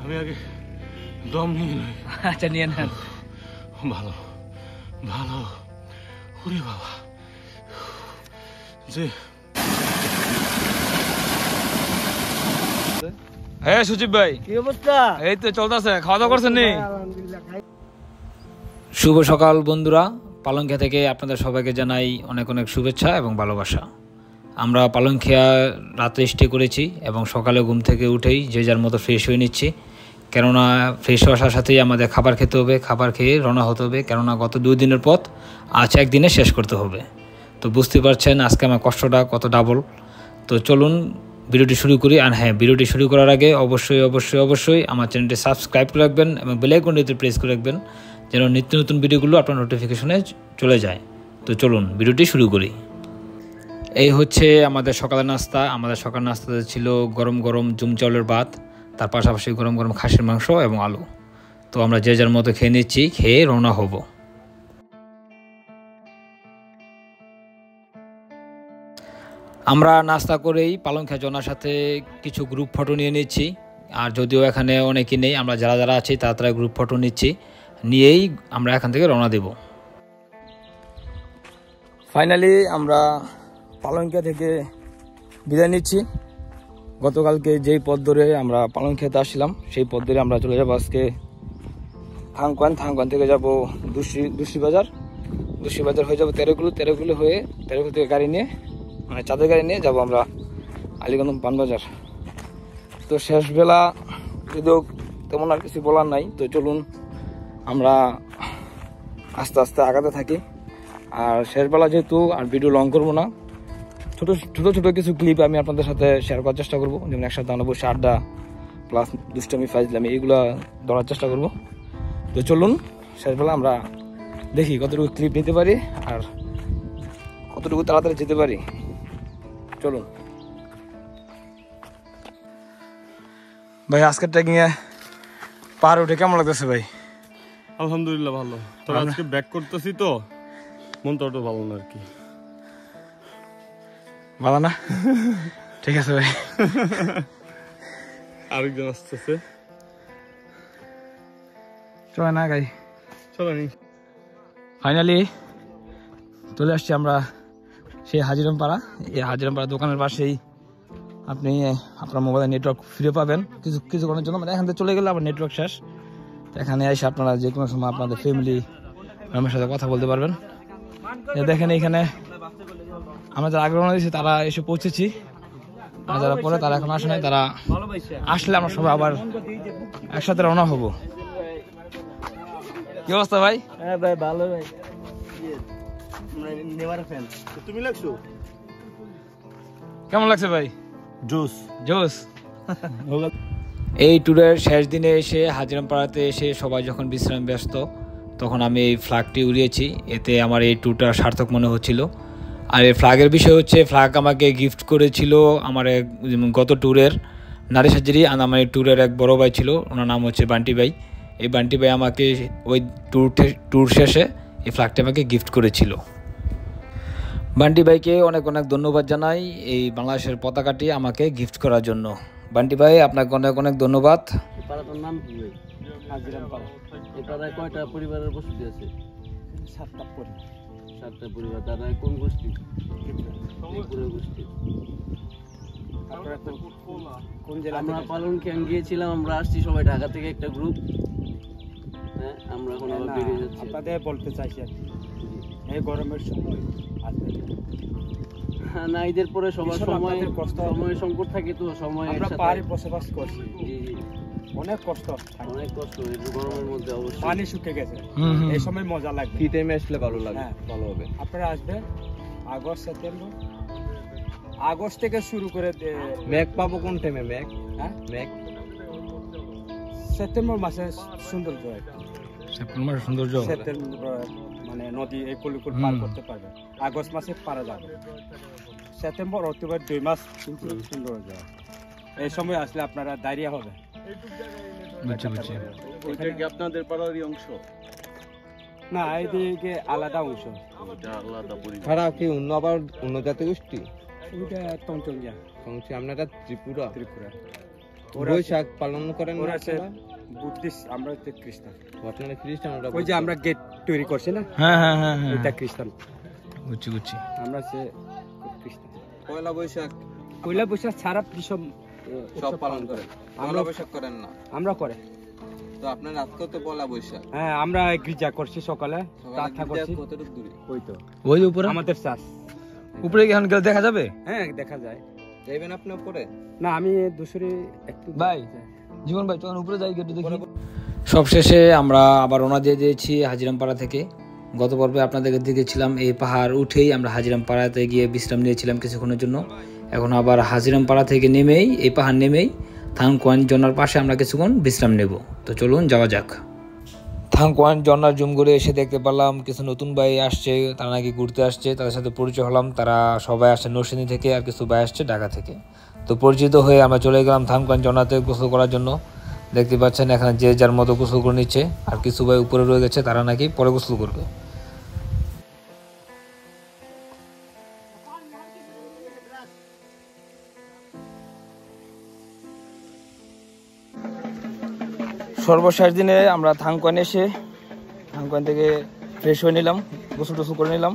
আমি আগে দম নিয়ে নই। আচ্ছা নিয়ে নেন। ভালো ভালো, ওরে বাবা যে। হ্যাঁ সুজিব ভাই, কি অবস্থা? এই তো চলতেছে। খাওয়া দাওয়া করছেন নি? আলহামদুলিল্লাহ। শুভ সকাল বন্ধুরা, পালংখিয়া থেকে আপনাদের সবাইকে জানাই অনেক অনেক শুভেচ্ছা এবং ভালোবাসা। আমরা পালংখিয়া রাতে স্টে করেছি এবং সকালে ঘুম থেকে উঠেই যে যার মতো ফ্রেশ হয়ে নিচ্ছি, কেননা ফ্রেশ হওয়ার সাথেই আমাদের খাবার খেতে হবে, খাবার খেয়ে রওনা হতে হবে, কেননা গত 2 দিনের পথ আজ একদিনে শেষ করতে হবে। তো বুঝতে পারছেন আজকে আমার কষ্টটা কত ডাবল। তো চলুন ভিডিওটি শুরু করি। আর হ্যাঁ, ভিডিওটি শুরু করার আগে অবশ্যই আমার চ্যানেলটি সাবস্ক্রাইব করে রাখবেন এবং বেল আইকনটিতে প্রেস করে রাখবেন, যেন নিত্য নতুন ভিডিওগুলো আপনার নোটিফিকেশনে চলে যায়। তো চলুন ভিডিওটি শুরু করি। এই হচ্ছে আমাদের সকালের নাস্তা। আমাদের সকালের নাস্তাতে ছিল গরম গরম জুম চাউলের ভাত, তার পাশাপাশি গরম গরম খাসির মাংস এবং আলু। তো আমরা যে যার মতো খেয়ে নিচ্ছি, খেয়ে রওনা হব। আমরা নাস্তা করেই পালংখিয়া জনার সাথে কিছু গ্রুপ ফটো নিয়ে নিচ্ছি। আর যদিও এখানে অনেকেই নেই, আমরা যারা যারা আছি তারা গ্রুপ ফটো নিচ্ছি, নিয়েই আমরা এখান থেকে রওনা দেব। ফাইনালি আমরা পালংখিয়া থেকে বিদায় নিচ্ছি। গতকালকে যেই পথ ধরে আমরা পালংখিয়াতে আসছিলাম সেই পথ ধরে আমরা চলে যাবো আজকে থাংকান থেকে যাব দুশি বাজার হয়ে যাবো তেরোগুলো হয়ে তেরোগুলো থেকে গাড়ি নিয়ে, মানে চাঁদের গাড়ি নিয়ে যাব আমরা আলীগঞ্জ পানবাজার। তো শেষ বেলা যদিও তেমন আর কিছু বলার নাই। তো চলুন আমরা আস্তে আস্তে আগাতে থাকি। আর শেষবেলা যেহেতু আর ভিডিও লং করবো না, ছোট কিছু ক্লিপ আমি আপনাদের সাথে শেয়ার করার চেষ্টা করবো, যেমন একসাথে আমরা বসে আড্ডা প্লাস দুষ্টামি ফাইজলামি এইগুলো ধরার চেষ্টা করব। তো চলুন শেষবেলা আমরা দেখি কতটুকু ক্লিপ নিতে পারি আর কতটুকু তাড়াতাড়ি যেতে পারি। চলুন ভাই, আজকের ট্রেকিংয়ে পাহাড়ে উঠে কেমন লাগতেছে ভাই? আলহামদুলিল্লাহ ভালো। তবে আজকে ব্যাক করতেছি তো মনটা অত ভালো না আর কি। ভালো না? ঠিক আছে ভাই। আরেকজন আসতেছে, চলে না গাই? চলো নি। ফাইনালি চলে আসছি আমরা সেই হাজিরামপাড়া। এই হাজিরামপাড়া দোকানের পাশেই আপনি আপনার মোবাইলে নেটওয়ার্ক ফিরে পাবেন কিছুক্ষণের জন্য, মানে এখান থেকে চলে গেলে আবার নেটওয়ার্ক শেষ। এখানে এসে আপনারা যে কোনো সময় আপনাদের ফ্যামিলি মেম্বারের সাথে কথা বলতে পারবেন। দেখেন এইখানে আমরা যারা আগে রওনা দিয়েছি তারা এসে পৌঁছেছি, আর যারা পরে তারা এখন আসে নাই। তারা আসলে আমরা সবাই আবার একসাথে রওনা হব। কি অবস্থা ভাই? হ্যাঁ ভাই ভালো ভাই। নেভার ফ্যান তুমি লাগছো? কেমন লাগছে ভাই? জোস। এই ট্যুরের শেষ দিনে এসে হাজিরামপাড়াতে এসে সবাই যখন বিশ্রাম ব্যস্ত, তখন আমি এই ফ্ল্যাগটি উড়িয়েছি। এতে আমার এই ট্যুরটা সার্থক মনে হচ্ছিল। আর এই ফ্ল্যাগের বিষয় হচ্ছে, ফ্ল্যাগ আমাকে গিফট করেছিল আমার এক গত ট্যুরের নারী সার্জারি। আর আমার এই ট্যুরের এক বড় ভাই ছিল, ওনার নাম হচ্ছে বান্টি ভাই। এই বান্টি ভাই আমাকে ওই ট্যুর শেষে এই ফ্ল্যাগটি আমাকে গিফট করেছিল। বান্টি ভাইকে অনেক অনেক ধন্যবাদ জানাই এই বাংলাদেশের পতাকাটি আমাকে গিফট করার জন্য। বান্টি ভাই আপনাকে অনেক অনেক ধন্যবাদ। পাড়াটার নাম কি ভাই? হাজিরামপাড়া। এই পাড়ায় কয়টা পরিবারের বসতি আছে? 7টা পরিবার। তারা কোন গোষ্ঠী? ত্রিপুরা গোষ্ঠী। আমরা পালংখিয়া গিয়েছিলাম, আমরা আসছি সবাই ঢাকা থেকে একটা গ্রুপ। হ্যাঁ, আমরা এখন আবার বেরিয়ে যাচ্ছি। আপনাদের বলতে চাইছি এই গরমের সময় না, ঈদের পরে সবার সময় সংকট থাকে, তো সময় আমরা পাহাড়ে বসবাস করছি, অনেক কষ্ট গরমের মধ্যে অবশ্যই। পানি শুকিয়ে গেছে, এই সময় মজা লাগবে। শীত টাইমে আসলে ভালো লাগে, ভালো হবে। আপনারা আসবেন আগস্ট সেপ্টেম্বর, আগস্ট থেকে শুরু করে। মেঘ পাবো কোন টাইমে? মেঘ সেপ্টেম্বর মাসে সৌন্দর্য, সেপ্টেম্বর সৌন্দর্য, সেপ্টেম্বর মানে নদী এই কুলকুল পার করতে পারবে। আগস্ট মাসে পারা যাবে, সেপ্টেম্বর অক্টোবর 2 মাস কিন্তু সৌন্দর্য। এই সময় আসলে আপনারা ডায়রিয়া হবে। ওইটা কি আপনাদের পাড়ারই অংশ? না, এইদিকে আলাদা অংশ। ছাড়া কি অন্য জাতীয় গোষ্ঠী? ওইটা টংচঙ্গিয়া। আপনারা ত্রিপুরা। বৈশাখ পালন করেন না ওরা আছে আপনারা? বুদ্ধিস্ট, আমরা হচ্ছে খ্রিস্টান। আপনারা খ্রিস্টান, ওরা ওই যে আমরা গেট তৈরি করছি না, হ্যাঁ হ্যাঁ হ্যাঁ হ্যাঁ এটা খ্রিস্টান, বুঝছি বুঝছি। আমরা হচ্ছে খ্রিস্টান। পয়লা বৈশাখ পয়লা বৈশাখ সারা বিশ্ব সব পালন করেন, পয়লা বৈশাখ করেন না? আমরা করে। তো আপনার আজকে তো পয়লা বৈশাখ, হ্যাঁ, আমরা গির্জা করছি সকালে, প্রার্থনা করছি। কতটুকু দূরে? ওই তো ওই উপরে আমাদের চাষ। উপরে কি এখন গেলে দেখা যাবে? হ্যাঁ, দেখা যায়। যাইবেন আপনি উপরে? না, আমি দুসরি একটু ভাই, জীবন ভাই চলুন উপরে যাই, একটু দেখি। সবশেষে আমরা আবার রওনা দিয়ে দিয়েছি হাজিরামপাড়া থেকে। গত পর্বে আপনাদেরকে দেখেছিলাম এই পাহাড় উঠেই আমরা হাজিরামপাড়াতে গিয়ে বিশ্রাম নিয়েছিলাম কিছুক্ষণের জন্য। এখন আবার হাজিরামপাড়া থেকে নেমেই, এই পাহাড় নেমেই থাংকোয়ান ঝর্ণার পাশে আমরা কিছুক্ষণ বিশ্রাম নেব। তো চলুন যাওয়া যাক। থাংকোয়ান ঝর্ণার জুম করে এসে দেখতে পারলাম কিছু নতুন ভাই আসছে, তারা নাকি ঘুরতে আসছে। তাদের সাথে পরিচয় হলাম, তারা সবাই আসছে নরসিংদী থেকে, আর কিছু ভাই আসছে ঢাকা থেকে। তো পরিচিত হয়ে আমরা চলে গেলাম থাংকোয়ান ঝর্ণাতে গোসল করার জন্য। দেখতে পাচ্ছেন এখানে যে যার মতো গোসল করে নিচ্ছে, আর কিছু ভাই উপরে রয়ে গেছে, তারা নাকি পরে গোসল করবে। সর্বশেষ দিনে আমরা থাংকোয়ান এসে থাংকোয়ান থেকে ফ্রেশ হয়ে নিলাম, গোসল টোসল করে নিলাম।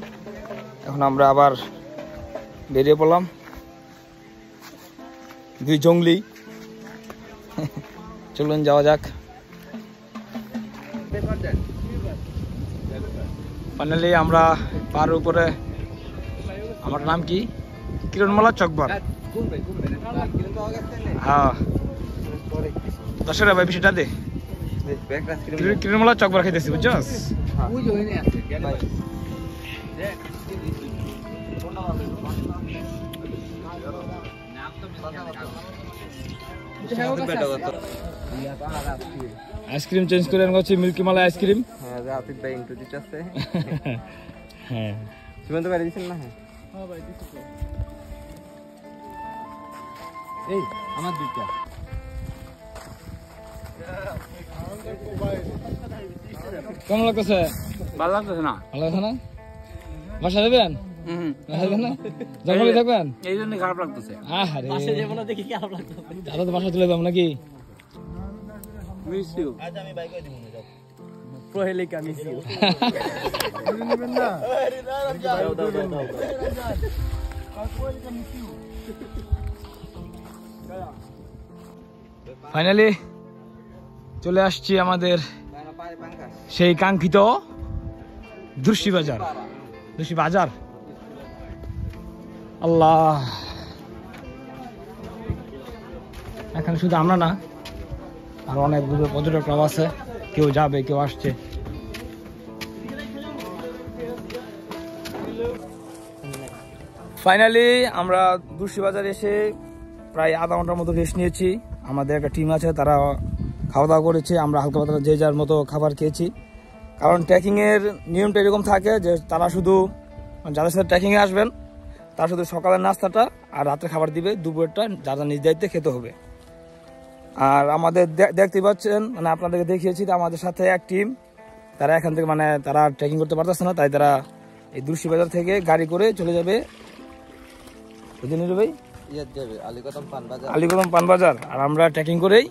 এখন আমরা আবার বেরিয়ে পড়লাম, দুই জঙ্গলি। চলুন যাওয়া যাক। ফাইনালি আমরা পাহাড়ের উপরে, আমার নাম কি, কিরণমালা চকবার। হ্যাঁ, 10 টাকা ভাই, 20 টাকা দে। কিরণমালা চকবার খাইতেছি, বুঝছস? আইসক্রিম চেঞ্জ করে আনছি, মিল্কি মালা আইসক্রিম। হ্যাঁ, আতিক ভাই ইন্টু দিতেছে। হ্যাঁ, সীমান্ত ভাই দিছেন না? হ্যাঁ ভাই দিছি তো। এই আমার দুইটা। কেমন লাগতেছে? ভালো লাগতেছে না? ভালো লাগছে না? বাসা যাবেন? জঙ্গলে থাকবেন? এই জন্য খারাপ লাগতেছে। আরে দাদা তো বাসা চলে যাবো নাকি? Miss you. আজ আমি বাইক করে দিব না, যাও। Prohelika miss you. নেবেন না? দাও। ফাইনালি চলে আসছি আমাদের সেই কাঙ্ক্ষিত দুর্শি বাজার। আল্লাহ, এখানে শুধু আমরা না, আর অনেক দূরে পর্যটকরাও আছে, কেউ যাবে কেউ আসছে। ফাইনালি আমরা দুর্শি বাজার এসে প্রায় আধা ঘন্টার মতো রেস্ট নিয়েছি। আমাদের একটা টিম আছে, তারা খাওয়া দাওয়া করেছে, আমরা হালকা পাতলা যে যার মতো খাবার খেয়েছি। কারণ ট্রেকিংয়ের নিয়মটা এরকম থাকে যে তারা শুধু, যাদের সাথে ট্রেকিংয়ে আসবেন তারা শুধু সকালের নাস্তাটা আর রাতের খাবার দিবে, দুপুরেরটা যারা নিজ দায়িত্বে খেতে হবে। আর আমাদের দেখতে পাচ্ছেন, মানে আপনাদেরকে দেখিয়েছি আমাদের সাথে এক টিম, তারা এখান থেকে মানে তারা ট্রেকিং করতে পারতেছে না, তাই তারা এই দুর্শি বাজার থেকে গাড়ি করে চলে যাবে ভাই আলীকদম পানবাজার। আর আমরা ট্রেকিং করেই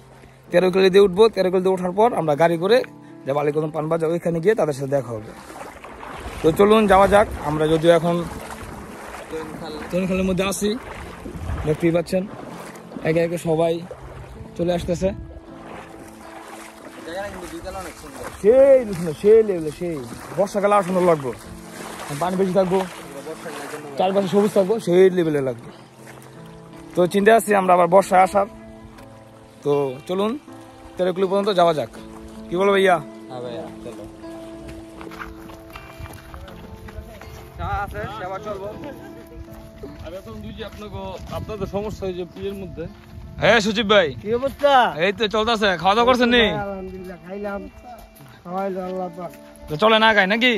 13 কিলো দিয়ে উঠবো। 13 কিলো দিয়ে ওঠার পর আমরা গাড়ি করে যাবো আলীকদম পানবাজার, ওইখানে গিয়ে তাদের সাথে দেখা হবে। তো চলুন যাওয়া যাক। আমরা যদিও এখন তৈনখালের মধ্যে আছি, দেখতেই পাচ্ছেন একে একে সবাই চলে আসতেছে। সেই লেভেলে, সেই বর্ষাকালে আর সুন্দর লাগবো, পানি বেশি থাকবো, চারপাশে সবুজ থাকবো, সেই লেভেলে লাগবে। তো চিন্তা আছি আমরা আবার বর্ষায় আসার। তো চলুন 13 কিলো পর্যন্ত যাওয়া যাক, কি বলো ভাইয়া? হ্যাঁ ভাইয়া, চলো। আপনাদের সমস্যা হয়েছে পিয়ের মধ্যে। হ্যাঁ সচিব ভাই, কি অবস্থা? এই তো চলতেছে। খাওয়া দাওয়া করছেন নি? আলহামদুলিল্লাহ, খাইলাম, খাওয়াইলো আল্লাহ পাক। তো চলে না গাই নাকি?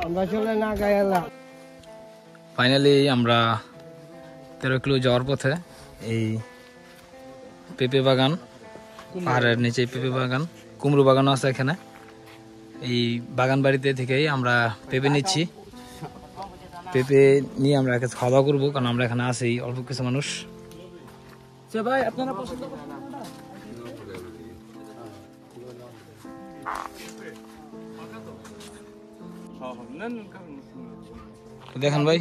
আমরা চলে না গাই আল্লাহ। ফাইনালি আমরা 13 কিলো যাওয়ার পথে এই পেঁপে বাগান, পাহাড়ের নিচে পেঁপে বাগান, কুমড়ো বাগানও আছে এখানে। এই বাগান বাড়িতে থেকেই আমরা পেঁপে নিচ্ছি। পেঁপে নিয়ে আমরা খাওয়া দাওয়া করবো, কারণ আমরা এখানে আছি অল্প কিছু মানুষ। ভাই আপনারা পছন্দ করেন দেখেন ভাই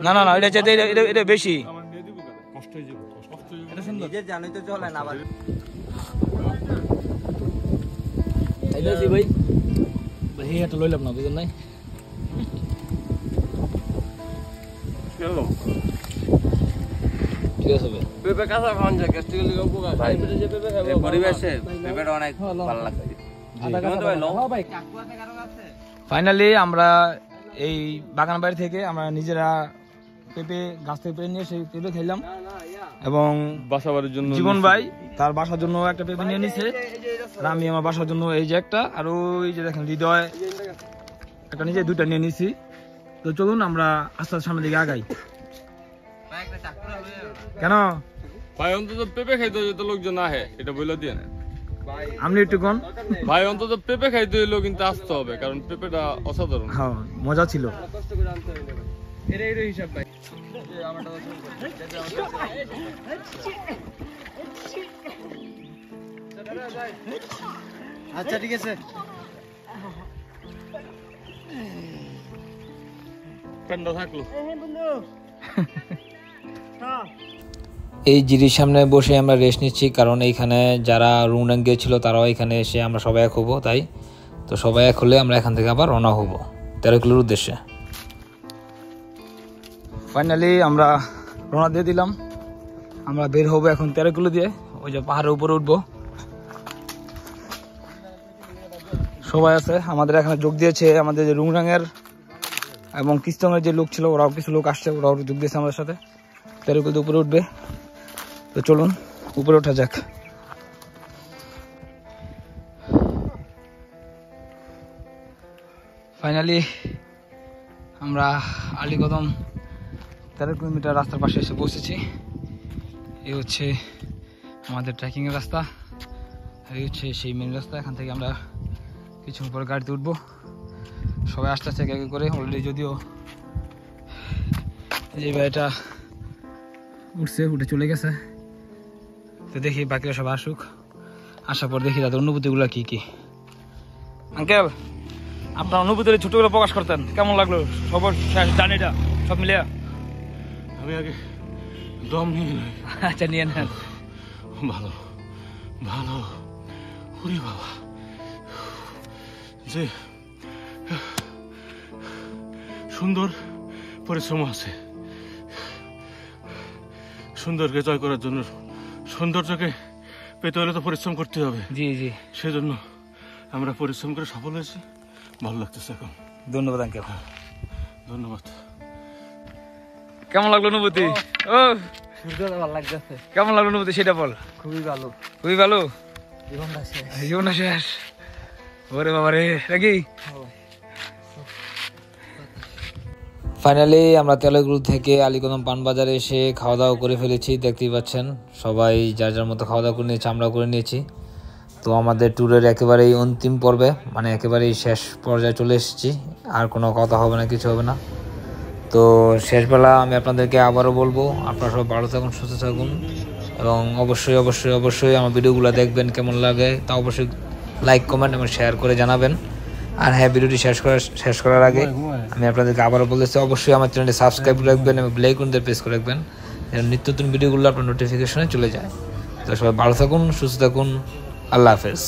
না না না এটা চাইতে এটা বেশি কষ্ট হয়ে যাবে এটা সুন্দর নিজে জানোই তো চলে না আবার চাইতেছি ভাই ভাই এটা লইলাম না বুঝেন নাই ঠিক আছে ভাই পেঁপে কাঁচা খাওয়ান যায় গ্যাস্ট্রিকের লিগে উপকার ভাই যে পেঁপে খাবো পরিবেশে পেঁপেটা অনেক ভালো লাগে ফাইনালি আমরা এই বাগান বাড়ি থেকে আমরা নিজেরা পেঁপে গাছ থেকে পেরে নিয়ে সেই পেঁপে খেলাম এবং বাসাবাড়ির জন্য জীবন ভাই তার বাসার জন্য একটা পেঁপে নিয়ে নিছে আর আমি আমার বাসার জন্য এই যে একটা আর ওই যে দেখেন হৃদয় একটা নিজে দুইটা নিয়ে নিছি তো চলুন আমরা আস্তে আস্তে সামনের দিকে আগাই কেন ভাই অন্তত পেঁপে খাইতে যত লোকজন আহে এটা বলে দিয়ে না আপনি একটু কোন ভাই অন্তত পেঁপে খাইতে হইলেও কিন্তু আসতে হবে কারণ পেঁপেটা অসাধারণ হ্যাঁ মজা ছিল আচ্ছা ঠিক আছে পেন্ডা থাকলো এই জিরির সামনে বসে আমরা রেস্ট নিচ্ছি কারণ এইখানে যারা রুংডাং গিয়েছিল তারাও এখানে এসে আমরা সবাই এক হবো তাই তো সবাই এক হলে আমরা এখান থেকে আবার রওনা হবো 13 কিলোর উদ্দেশ্যে ফাইনালি আমরা রওনা দিয়ে দিলাম আমরা বের হবো এখন 13 কিলো দিয়ে ওই যে পাহাড়ের উপরে উঠবো সবাই আছে আমাদের এখানে যোগ দিয়েছে আমাদের যে রুংডাংয়ের এবং কিস্তংয়ের যে লোক ছিল ওরাও কিছু লোক আসছে ওরাও যোগ দিয়েছে আমাদের সাথে 13 কিলো উপরে উঠবে তো চলুন উপরে ওঠা যাক ফাইনালি আমরা আলীকদম 13 কিলোমিটার রাস্তার পাশে এসে পৌঁছেছি এই হচ্ছে আমাদের ট্রেকিংয়ের রাস্তা এই হচ্ছে সেই মেন রাস্তা এখান থেকে আমরা কিছুক্ষণ পরে গাড়িতে উঠবো সবাই আস্তে আস্তে এক এক করে অলরেডি যদিও এই গাড়িটা উঠছে উঠে চলে গেছে তো দেখি বাকিরা সব আসুক আসার পর দেখি তাদের অনুভূতিগুলো কি কি আঙ্কেল আপনার অনুভূতি ছোটগুলো প্রকাশ করতেন কেমন লাগলো সবার জার্নিটা সব মিলিয়ে আমি আগে দম নিয়ে নিই। আচ্ছা নিয়ে নেন ভালো ভালো ওরে বাবা যে সুন্দর পরিশ্রম আছে সুন্দরকে জয় করার জন্য সৌন্দর্যকে পেতে হলে তো পরিশ্রম করতে হবে জি জি সেজন্য আমরা পরিশ্রম করে সফল হয়েছি ভালো লাগতেছে এখন ধন্যবাদ আঙ্কেল ধন্যবাদ কেমন লাগলো অনুভূতি ও ভালো লাগতেছে কেমন লাগলো অনুভূতি সেটা বল খুবই ভালো খুবই ভালো জীবনটা শেষ জীবনটা শেষ ওরে বাবা রে নাকি ফাইনালি আমরা তেলেগুলো থেকে আলীকদম পান বাজারে এসে খাওয়া দাওয়া করে ফেলেছি দেখতেই পাচ্ছেন সবাই যার যার মতো খাওয়া দাওয়া করে নিয়েছি আমরাও করে নিয়েছি তো আমাদের ট্যুরের একেবারেই অন্তিম পর্বে মানে একেবারেই শেষ পর্যায়ে চলে এসেছি আর কোনো কথা হবে না কিছু হবে না তো শেষবেলা আমি আপনাদেরকে আবারও বলবো আপনারা সব ভালো থাকুন সুস্থ থাকুন এবং অবশ্যই অবশ্যই অবশ্যই আমার ভিডিওগুলো দেখবেন কেমন লাগে তা অবশ্যই লাইক কমেন্ট এবং শেয়ার করে জানাবেন আর হ্যাঁ ভিডিওটি শেষ করার আগে আমি আপনাদেরকে আবারও বলতেছি অবশ্যই আমার চ্যানেলটি সাবস্ক্রাইব রাখবেন এবং বেল আইকনটি প্রেস করে রাখবেন যেন নিত্য নতুন ভিডিওগুলো আপনার নোটিফিকেশনে চলে যায় তো সবাই ভালো থাকুন সুস্থ থাকুন আল্লাহ হাফেজ